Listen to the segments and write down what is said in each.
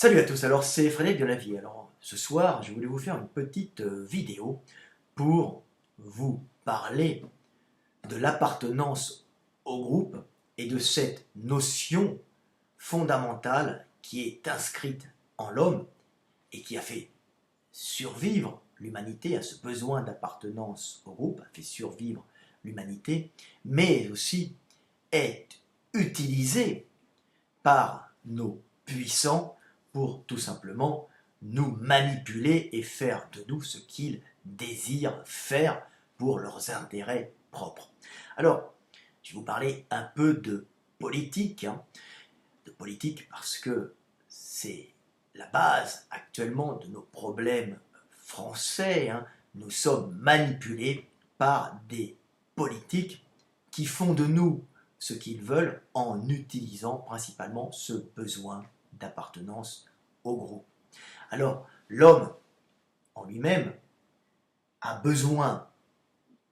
Salut à tous, alors c'est Frédéric de la Vie. Alors ce soir, je voulais vous faire une petite vidéo pour vous parler de l'appartenance au groupe et de cette notion fondamentale qui est inscrite en l'homme et qui a fait survivre l'humanité, à ce besoin d'appartenance au groupe, a fait survivre l'humanité, mais aussi est utilisée par nos puissants pour tout simplement nous manipuler et faire de nous ce qu'ils désirent faire pour leurs intérêts propres. Alors, je vais vous parler un peu de politique, de politique parce que c'est la base actuellement de nos problèmes français. Nous sommes manipulés par des politiques qui font de nous ce qu'ils veulent en utilisant principalement ce besoin d'appartenance au groupe. Alors, l'homme en lui-même a besoin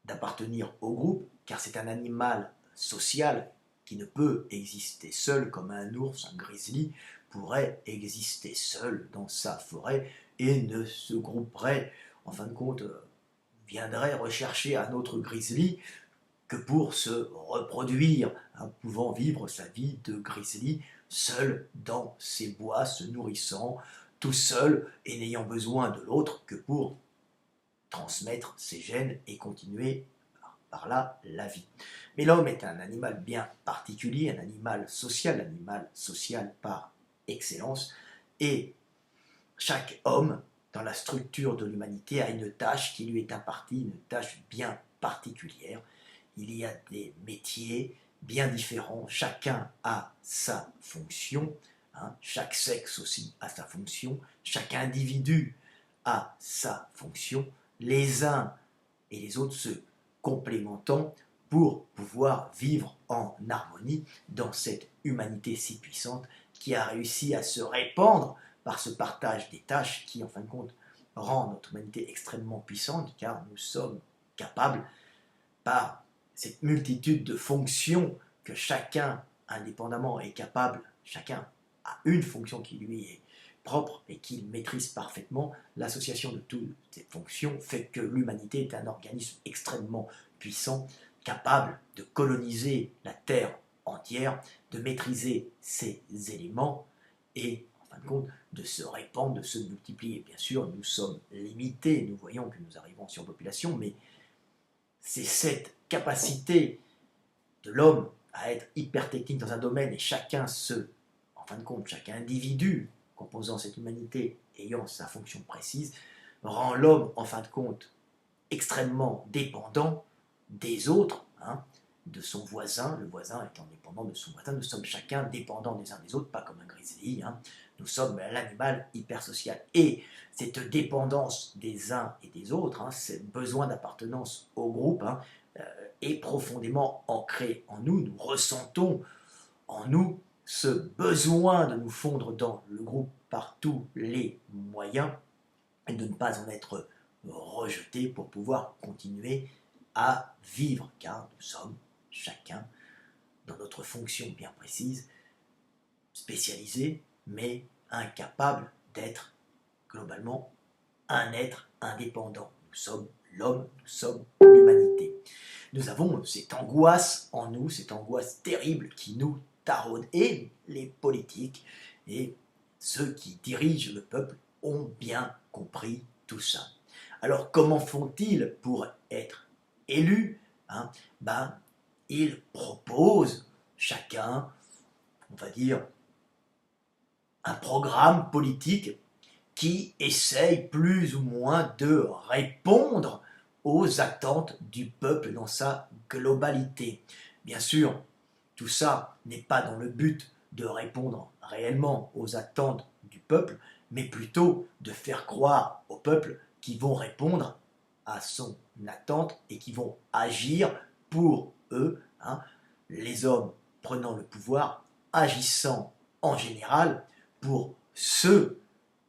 d'appartenir au groupe car c'est un animal social qui ne peut exister seul comme un ours, un grizzly pourrait exister seul dans sa forêt et ne se grouperait, en fin de compte, viendrait rechercher un autre grizzly que pour se reproduire, pouvant vivre sa vie de grizzly seul dans ses bois, se nourrissant, tout seul et n'ayant besoin de l'autre que pour transmettre ses gènes et continuer par là la vie. Mais l'homme est un animal bien particulier, un animal social par excellence, et chaque homme dans la structure de l'humanité a une tâche qui lui est impartie, une tâche bien particulière. Il y a des métiers bien différents, chacun a sa fonction, chaque sexe aussi a sa fonction, chaque individu a sa fonction, les uns et les autres se complémentant pour pouvoir vivre en harmonie dans cette humanité si puissante qui a réussi à se répandre par ce partage des tâches qui, en fin de compte, rend notre humanité extrêmement puissante car nous sommes capables, par cette multitude de fonctions que chacun, indépendamment, est capable, chacun a une fonction qui lui est propre et qu'il maîtrise parfaitement, l'association de toutes ces fonctions fait que l'humanité est un organisme extrêmement puissant, capable de coloniser la Terre entière, de maîtriser ses éléments et, en fin de compte, de se répandre, de se multiplier. Bien sûr, nous sommes limités, nous voyons que nous arrivons en surpopulation, mais c'est cette capacité de l'homme à être hyper technique dans un domaine et en fin de compte, chaque individu composant cette humanité ayant sa fonction précise, rend l'homme, en fin de compte, extrêmement dépendant des autres, de son voisin, le voisin étant dépendant de son voisin, nous sommes chacun dépendants des uns des autres, pas comme un grizzly, nous sommes l'animal hypersocial. Et cette dépendance des uns et des autres, ce besoin d'appartenance au groupe, est profondément ancré en nous, nous ressentons en nous ce besoin de nous fondre dans le groupe par tous les moyens et de ne pas en être rejetés pour pouvoir continuer à vivre, car nous sommes chacun dans notre fonction bien précise, spécialisé, mais incapable d'être globalement un être indépendant. Nous sommes l'homme, nous sommes l'humanité. Nous avons cette angoisse en nous, cette angoisse terrible qui nous taraude. Et les politiques et ceux qui dirigent le peuple ont bien compris tout ça. Alors comment font-ils pour être élus? Ils proposent chacun, on va dire, un programme politique qui essaye plus ou moins de répondre aux attentes du peuple dans sa globalité. Bien sûr, tout ça n'est pas dans le but de répondre réellement aux attentes du peuple, mais plutôt de faire croire au peuple qu'ils vont répondre à son attente et qui vont agir pour eux, les hommes prenant le pouvoir, agissant en général pour ceux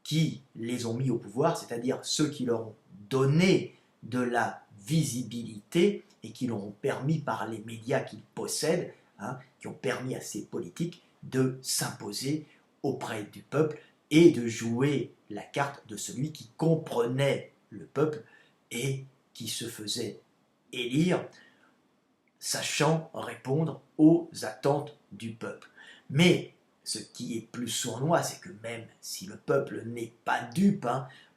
qui les ont mis au pouvoir, c'est-à-dire ceux qui leur ont donné de la visibilité et qui leur ont permis par les médias qu'ils possèdent, qui ont permis à ces politiques de s'imposer auprès du peuple et de jouer la carte de celui qui comprenait le peuple et qui se faisait élire, sachant répondre aux attentes du peuple. Mais ce qui est plus sournois, c'est que même si le peuple n'est pas dupe,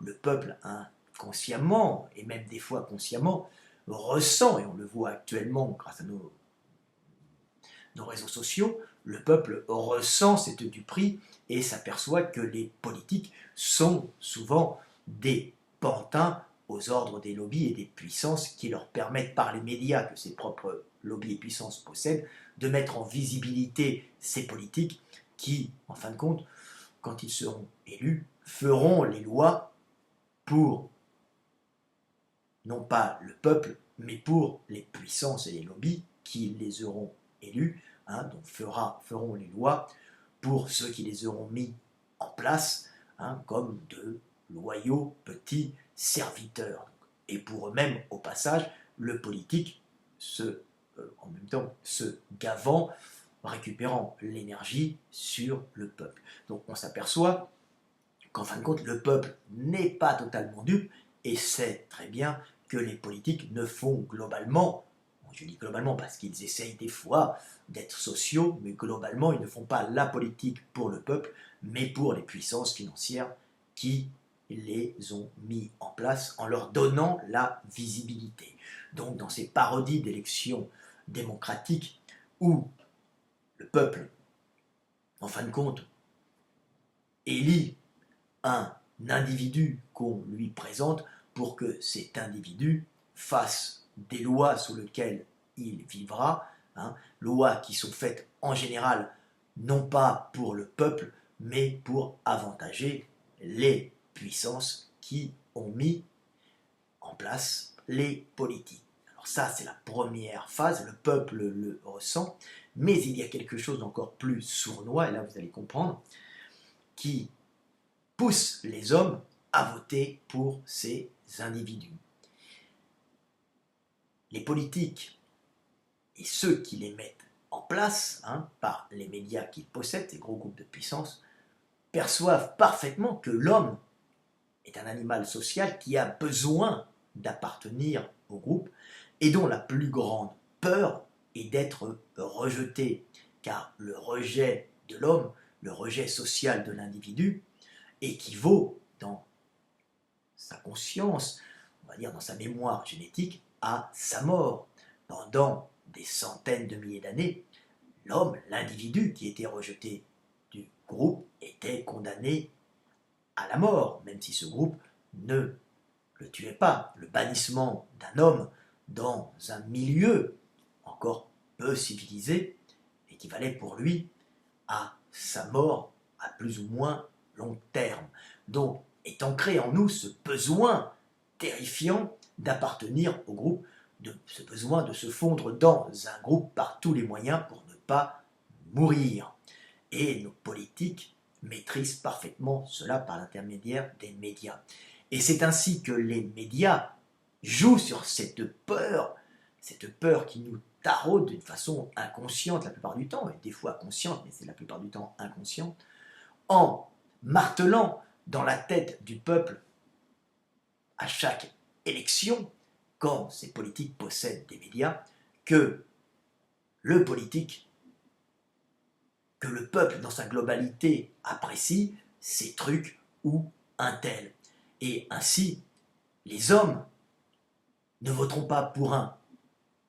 le peuple inconsciemment, et même des fois consciemment, ressent, et on le voit actuellement grâce à nos réseaux sociaux, le peuple ressent cette duperie et s'aperçoit que les politiques sont souvent des pantins aux ordres des lobbies et des puissances qui leur permettent, par les médias que ces propres lobbies et puissances possèdent, de mettre en visibilité ces politiques qui, en fin de compte, quand ils seront élus, feront les lois pour, non pas le peuple, mais pour les puissances et les lobbies qui les auront élus, donc feront les lois pour ceux qui les auront mis en place, comme de loyaux petits serviteurs. Et pour eux-mêmes, au passage, le politique, en même temps, se gavant, récupérant l'énergie sur le peuple. Donc on s'aperçoit qu'en fin de compte, le peuple n'est pas totalement dupe et sait très bien que les politiques ne font globalement, je dis globalement parce qu'ils essayent des fois d'être sociaux, mais globalement, ils ne font pas la politique pour le peuple, mais pour les puissances financières qui les ont mis en place en leur donnant la visibilité. Donc dans ces parodies d'élections démocratiques où le peuple, en fin de compte, élit un individu qu'on lui présente pour que cet individu fasse des lois sous lesquelles il vivra, lois qui sont faites en général non pas pour le peuple, mais pour avantager les puissances qui ont mis en place les politiques. Alors ça, c'est la première phase, le peuple le ressent, mais il y a quelque chose d'encore plus sournois, et là vous allez comprendre, qui pousse les hommes à voter pour ces individus. Les politiques et ceux qui les mettent en place, par les médias qu'ils possèdent, ces gros groupes de puissance, perçoivent parfaitement que l'homme est un animal social qui a besoin d'appartenir au groupe et dont la plus grande peur est d'être rejeté, car le rejet de l'homme, le rejet social de l'individu, équivaut dans sa conscience, on va dire dans sa mémoire génétique, à sa mort. Pendant des centaines de milliers d'années, l'homme, l'individu qui était rejeté du groupe, était condamné à la mort, même si ce groupe ne le tuait pas. Le bannissement d'un homme dans un milieu encore peu civilisé équivalait pour lui à sa mort à plus ou moins long terme. Donc est ancré en nous ce besoin terrifiant d'appartenir au groupe, ce besoin de se fondre dans un groupe par tous les moyens pour ne pas mourir. Et nos politiques maîtrisent parfaitement cela par l'intermédiaire des médias. Et c'est ainsi que les médias jouent sur cette peur qui nous taraude d'une façon inconsciente la plupart du temps, et des fois consciente, mais c'est la plupart du temps inconsciente, en martelant dans la tête du peuple à chaque élection, quand ces politiques possèdent des médias, que le politique, que le peuple dans sa globalité apprécie ces trucs ou un tel. Et ainsi, les hommes ne voteront pas pour un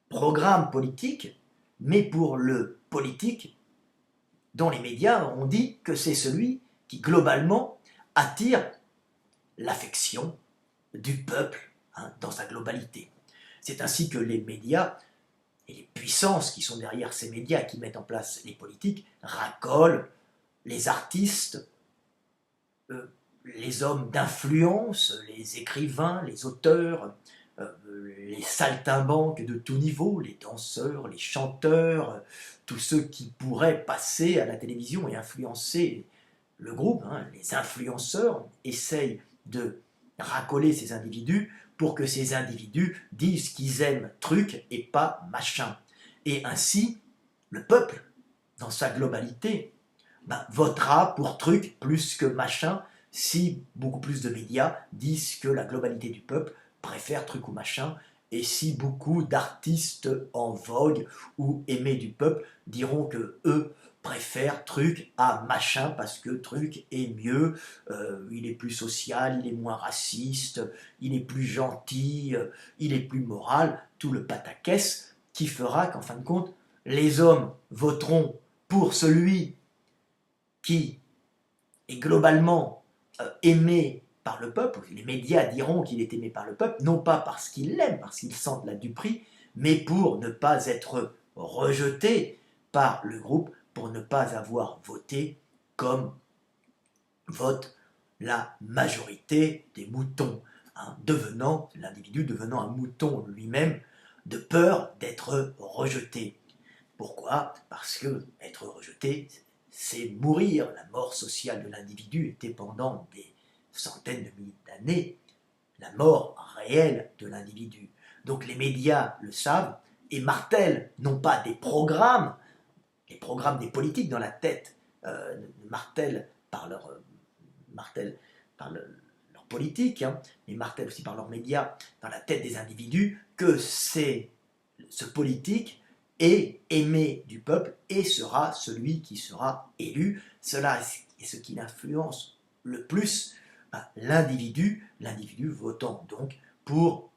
programme politique, mais pour le politique dont les médias ont dit que c'est celui qui globalement attire l'affection du peuple dans sa globalité. C'est ainsi que les médias et les puissances qui sont derrière ces médias qui mettent en place les politiques racolent les artistes, les hommes d'influence, les écrivains, les auteurs, les saltimbanques de tout niveau, les danseurs, les chanteurs, tous ceux qui pourraient passer à la télévision et influencer le groupe, les influenceurs essayent de racoler ces individus pour que ces individus disent qu'ils aiment truc et pas machin. Et ainsi, le peuple, dans sa globalité, votera pour truc plus que machin, si beaucoup plus de médias disent que la globalité du peuple préfère truc ou machin, et si beaucoup d'artistes en vogue ou aimés du peuple diront que eux préfèrent truc à machin parce que truc est mieux, il est plus social, il est moins raciste, il est plus gentil, il est plus moral, tout le pataquès qui fera qu'en fin de compte, les hommes voteront pour celui qui est globalement aimé par le peuple. Les médias diront qu'il est aimé par le peuple, non pas parce qu'ils l'aiment, parce qu'ils sentent la duperie, mais pour ne pas être rejeté par le groupe, pour ne pas avoir voté comme vote la majorité des moutons, hein, l'individu devenant un mouton lui-même, de peur d'être rejeté. Pourquoi? Parce que être rejeté, c'est mourir. La mort sociale de l'individu était pendant des centaines de milliers d'années la mort réelle de l'individu. Donc les médias le savent et martèlent non pas des programmes, les programmes des politiques dans la tête, martèlent par leur politique, hein, mais martèlent aussi par leurs médias dans la tête des individus que ce politique est aimé du peuple et sera celui qui sera élu. Cela est ce qui influence le plus l'individu votant donc pour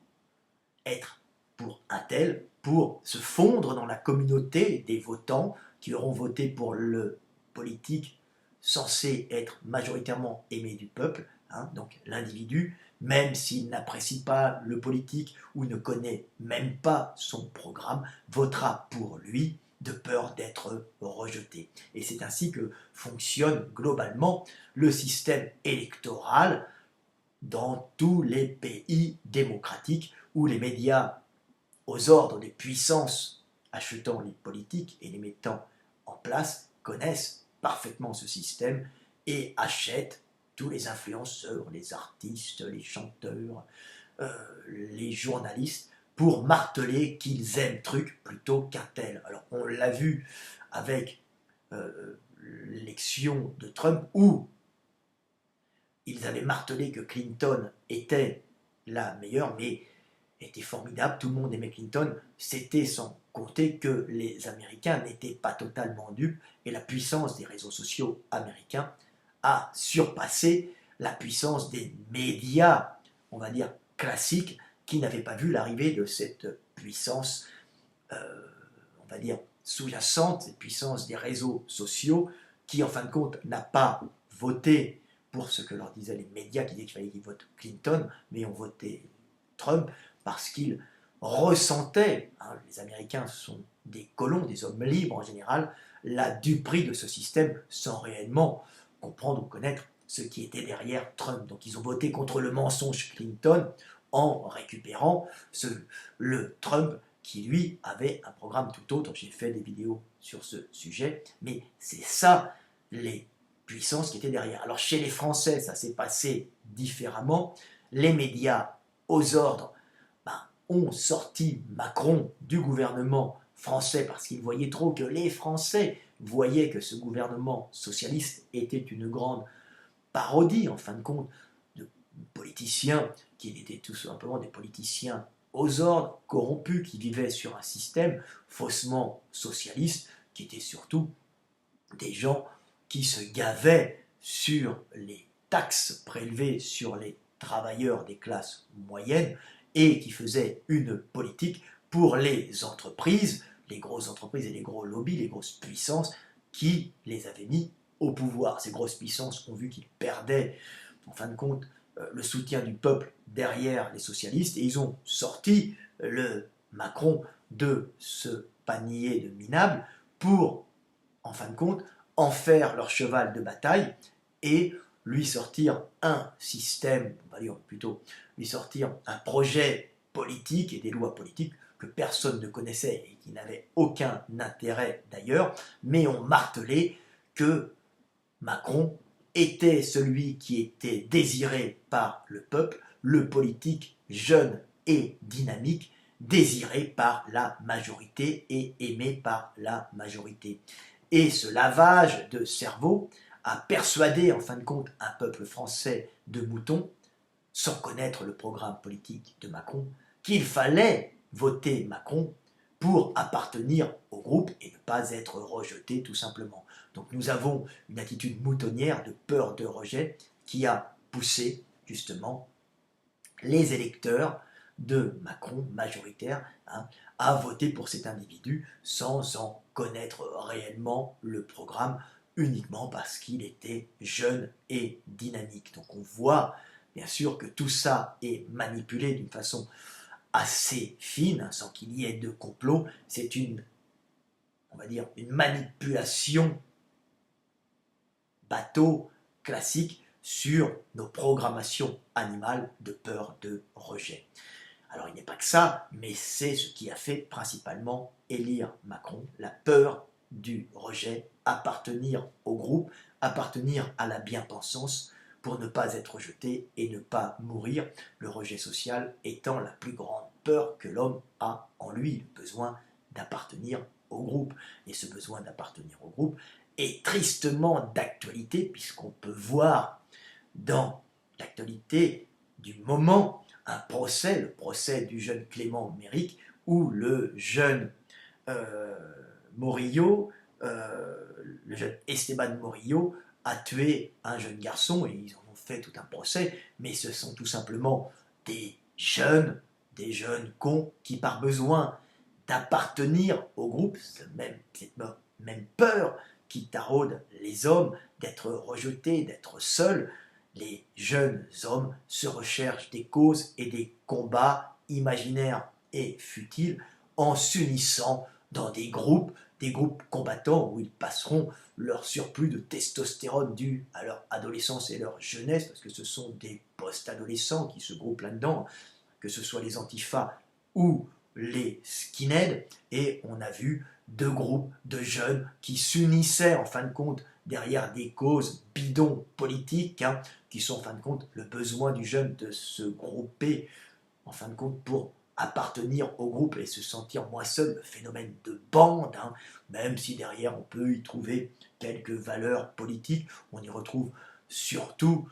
être pour un tel, pour se fondre dans la communauté des votants qui auront voté pour le politique censé être majoritairement aimé du peuple, hein, donc l'individu, même s'il n'apprécie pas le politique ou ne connaît même pas son programme, votera pour lui de peur d'être rejeté. Et c'est ainsi que fonctionne globalement le système électoral dans tous les pays démocratiques où les médias, aux ordres des puissances achetant les politiques et les mettant en place, connaissent parfaitement ce système et achètent tous les influenceurs, les artistes, les chanteurs, les journalistes, pour marteler qu'ils aiment truc plutôt qu'un tel. Alors on l'a vu avec l'élection de Trump, où ils avaient martelé que Clinton était la meilleure, mais était formidable, tout le monde aimait Clinton, c'était sans compter que les Américains n'étaient pas totalement dupes, et la puissance des réseaux sociaux américains a surpassé la puissance des médias, on va dire, classiques, qui n'avaient pas vu l'arrivée de cette puissance, on va dire, sous-jacente, cette puissance des réseaux sociaux, qui en fin de compte n'a pas voté pour ce que leur disaient les médias qui disaient qu'il fallait qu'ils votent Clinton, mais ont voté Trump parce qu'ils ressentaient, hein, les Américains sont des colons, des hommes libres en général, la duperie de ce système sans réellement comprendre ou connaître ce qui était derrière Trump. Donc ils ont voté contre le mensonge Clinton en récupérant le Trump qui lui avait un programme tout autre. J'ai fait des vidéos sur ce sujet, mais c'est ça les puissances qui étaient derrière. Alors chez les Français, ça s'est passé différemment. Les médias aux ordres ont sorti Macron du gouvernement français parce qu'ils voyaient trop que les Français voyaient que ce gouvernement socialiste était une grande parodie, en fin de compte, de politiciens qui étaient tout simplement des politiciens aux ordres, corrompus, qui vivaient sur un système faussement socialiste, qui étaient surtout des gens qui se gavaient sur les taxes prélevées sur les travailleurs des classes moyennes et qui faisaient une politique pour les entreprises, les grosses entreprises et les gros lobbies, les grosses puissances qui les avaient mis au pouvoir. Ces grosses puissances ont vu qu'ils perdaient, en fin de compte, le soutien du peuple derrière les socialistes et ils ont sorti le Macron de ce panier de minables pour, en fin de compte, en faire leur cheval de bataille et lui sortir un système, on va dire plutôt, lui sortir un projet politique et des lois politiques que personne ne connaissait et qui n'avaient aucun intérêt d'ailleurs, mais ont martelé que Macron était celui qui était désiré par le peuple, le politique jeune et dynamique, désiré par la majorité et aimé par la majorité. Et ce lavage de cerveau a persuadé en fin de compte un peuple français de moutons, sans connaître le programme politique de Macron, qu'il fallait voter Macron pour appartenir au groupe et ne pas être rejeté tout simplement. Donc nous avons une attitude moutonnière de peur de rejet qui a poussé justement les électeurs de Macron majoritaires à voter pour cet individu sans en connaître réellement le programme, uniquement parce qu'il était jeune et dynamique. Donc on voit bien sûr que tout ça est manipulé d'une façon assez fine, sans qu'il y ait de complot. C'est on va dire, une manipulation bateau classique sur nos programmations animales de peur de rejet. Alors il n'est pas que ça, mais c'est ce qui a fait principalement élire Macron, la peur du rejet, appartenir au groupe, appartenir à la bien-pensance pour ne pas être rejeté et ne pas mourir, le rejet social étant la plus grande peur que l'homme a en lui, le besoin d'appartenir au groupe. Et ce besoin d'appartenir au groupe est tristement d'actualité, puisqu'on peut voir dans l'actualité du moment un procès, le procès du jeune Clément Méric, où le jeune Morillo, le jeune Esteban Morillo, a tué un jeune garçon, et ils en ont fait tout un procès, mais ce sont tout simplement des jeunes cons qui, par besoin d'appartenir au groupe, cette même peur qui taraude les hommes d'être rejetés, d'être seuls, les jeunes hommes se recherchent des causes et des combats imaginaires et futiles en s'unissant dans des groupes combattants où ils passeront leur surplus de testostérone dû à leur adolescence et leur jeunesse, parce que ce sont des post-adolescents qui se groupent là-dedans, que ce soit les antifas ou les skinheads, et on a vu deux groupes de jeunes qui s'unissaient en fin de compte derrière des causes bidons politiques, qui sont en fin de compte le besoin du jeune de se grouper en fin de compte pour appartenir au groupe et se sentir moins seul, le phénomène de bande, même si derrière on peut y trouver quelques valeurs politiques, on y retrouve surtout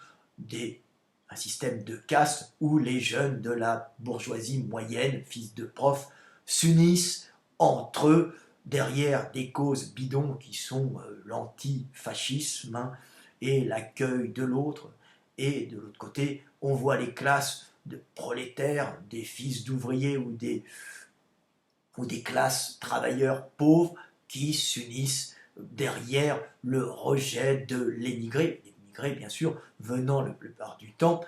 un système de caste où les jeunes de la bourgeoisie moyenne, fils de profs, s'unissent entre eux derrière des causes bidons qui sont l'antifascisme et l'accueil de l'autre. Et de l'autre côté, on voit les classes de prolétaires, des fils d'ouvriers ou des classes travailleurs pauvres qui s'unissent derrière le rejet de l'émigré. L'émigré, bien sûr, venant la plupart du temps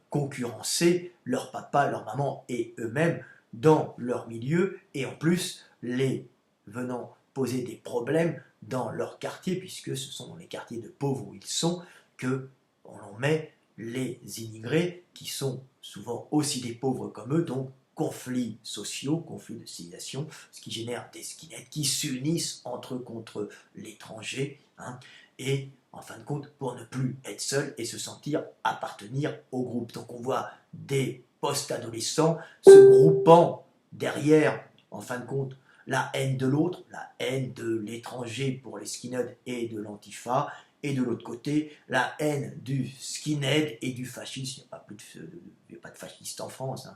concurrencer leur papa, leur maman et eux-mêmes dans leur milieu, et en plus les venant poser des problèmes dans leur quartier, puisque ce sont dans les quartiers de pauvres où ils sont que on en met les immigrés, qui sont souvent aussi des pauvres comme eux, donc conflits sociaux, conflits de civilisation, ce qui génère des skinheads qui s'unissent entre eux contre l'étranger, et en fin de compte, pour ne plus être seul et se sentir appartenir au groupe. Donc on voit des post-adolescents se groupant derrière, en fin de compte, la haine de l'autre, la haine de l'étranger pour les skinheads et de l'antifa, et de l'autre côté, la haine du skinhead et du fascisme. Il n'y a pas de fascistes en France.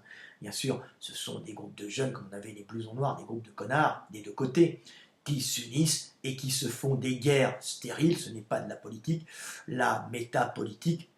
Bien sûr, ce sont des groupes de jeunes, comme on avait les blousons noirs, des groupes de connards, des deux côtés, qui s'unissent et qui se font des guerres stériles. Ce n'est pas de la politique. La métapolitique,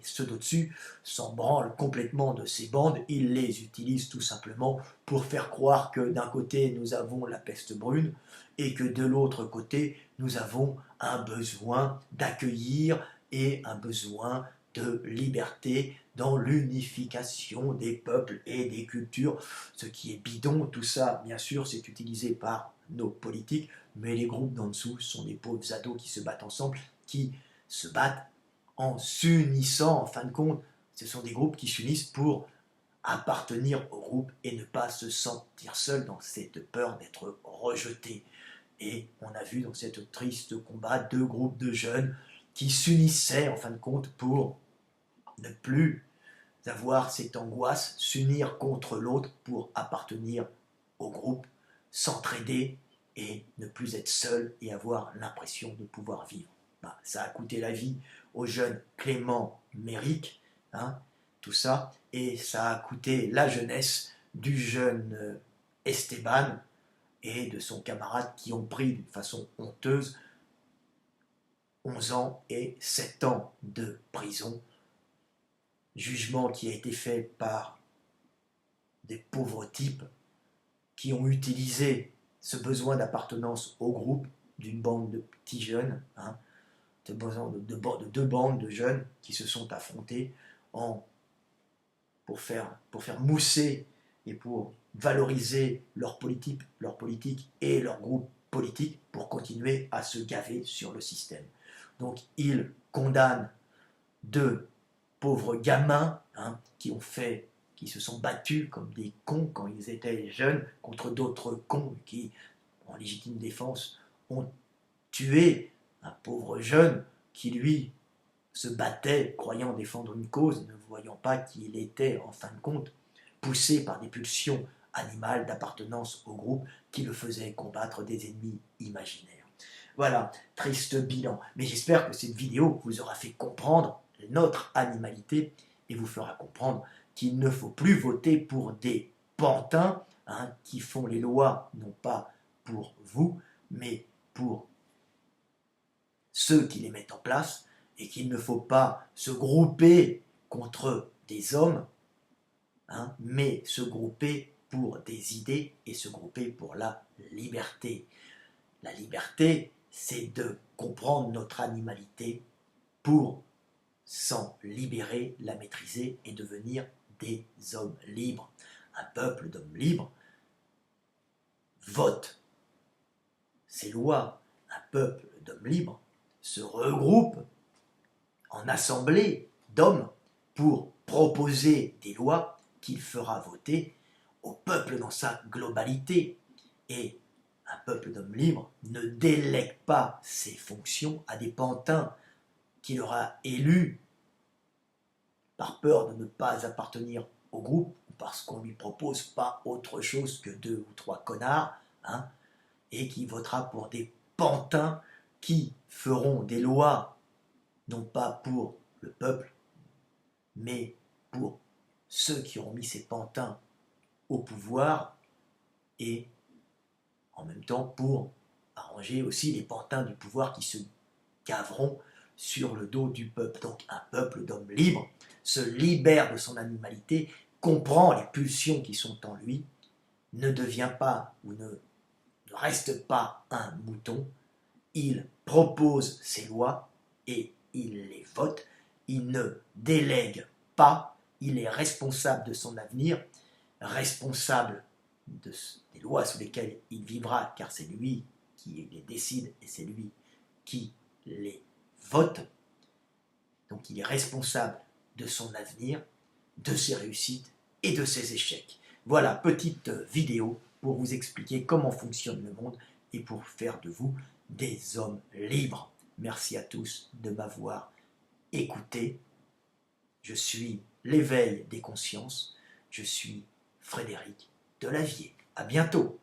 ceux d'au-dessus, s'en branlent complètement de ces bandes. Ils les utilisent tout simplement pour faire croire que d'un côté, nous avons la peste brune, et que de l'autre côté, nous avons un besoin d'accueillir et un besoin de liberté dans l'unification des peuples et des cultures, ce qui est bidon. Tout ça, bien sûr, c'est utilisé par nos politiques, mais les groupes d'en dessous sont des pauvres ados qui se battent ensemble, qui se battent en s'unissant, en fin de compte. Ce sont des groupes qui s'unissent pour appartenir au groupe et ne pas se sentir seul dans cette peur d'être rejeté. Et on a vu dans cette triste combat deux groupes de jeunes qui s'unissaient en fin de compte pour ne plus avoir cette angoisse, s'unir contre l'autre pour appartenir au groupe, s'entraider et ne plus être seul et avoir l'impression de pouvoir vivre. Bah, ça a coûté la vie au jeune Clément Méric, hein, tout ça, et ça a coûté la jeunesse du jeune Esteban et de son camarade qui ont pris d'une façon honteuse 11 ans et 7 ans de prison. Jugement qui a été fait par des pauvres types qui ont utilisé ce besoin d'appartenance au groupe d'une bande de petits jeunes, hein, de deux bandes de jeunes qui se sont affrontés pour faire mousser et pour valoriser leur politique et leur groupe politique pour continuer à se gaver sur le système. Donc ils condamnent deux pauvres gamins, hein, qui se sont battus comme des cons quand ils étaient jeunes contre d'autres cons qui, en légitime défense, ont tué un pauvre jeune qui, lui, se battait croyant défendre une cause, ne voyant pas qu'il était, en fin de compte, poussé par des pulsions animales d'appartenance au groupe qui le faisaient combattre des ennemis imaginaires. Voilà, triste bilan. Mais j'espère que cette vidéo vous aura fait comprendre notre animalité et vous fera comprendre qu'il ne faut plus voter pour des pantins, hein, qui font les lois non pas pour vous, mais pour ceux qui les mettent en place, et qu'il ne faut pas se grouper contre des hommes, hein, mais se grouper pour des idées et se grouper pour la liberté. La liberté, c'est de comprendre notre animalité pour s'en libérer, la maîtriser et devenir des hommes libres. Un peuple d'hommes libres vote ses lois. Un peuple d'hommes libres se regroupe en assemblée d'hommes pour proposer des lois qu'il fera voter au peuple dans sa globalité. Et un peuple d'hommes libres ne délègue pas ses fonctions à des pantins qu'il aura élus par peur de ne pas appartenir au groupe, ou parce qu'on ne lui propose pas autre chose que 2 ou 3 connards, hein, et qui votera pour des pantins qui feront des lois non pas pour le peuple, mais pour ceux qui auront mis ces pantins au pouvoir, et en même temps pour arranger aussi les pantins du pouvoir qui se gaveront sur le dos du peuple. Donc un peuple d'hommes libres se libère de son animalité, comprend les pulsions qui sont en lui, ne devient pas ou ne reste pas un mouton, il propose ses lois et il les vote, il ne délègue pas, il est responsable de son avenir, responsable des lois sous lesquelles il vivra, car c'est lui qui les décide et c'est lui qui les vote. Donc il est responsable de son avenir, de ses réussites et de ses échecs. Voilà, petite vidéo pour vous expliquer comment fonctionne le monde et pour faire de vous des hommes libres. Merci à tous de m'avoir écouté. Je suis l'éveil des consciences. Je suis Frédéric Delavier. À bientôt.